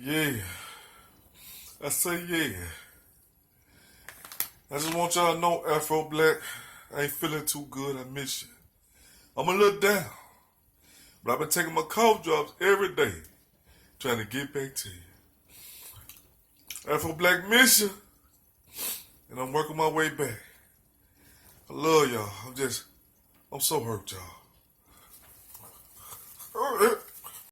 Yeah, I say yeah. I just want y'all to know, Afro Black, I ain't feeling too good. I miss you. I'm a little down, but I've been taking my cough drops every day, trying to get back to you. Afro Black miss you, and I'm working my way back. I love y'all. I'm so hurt, y'all.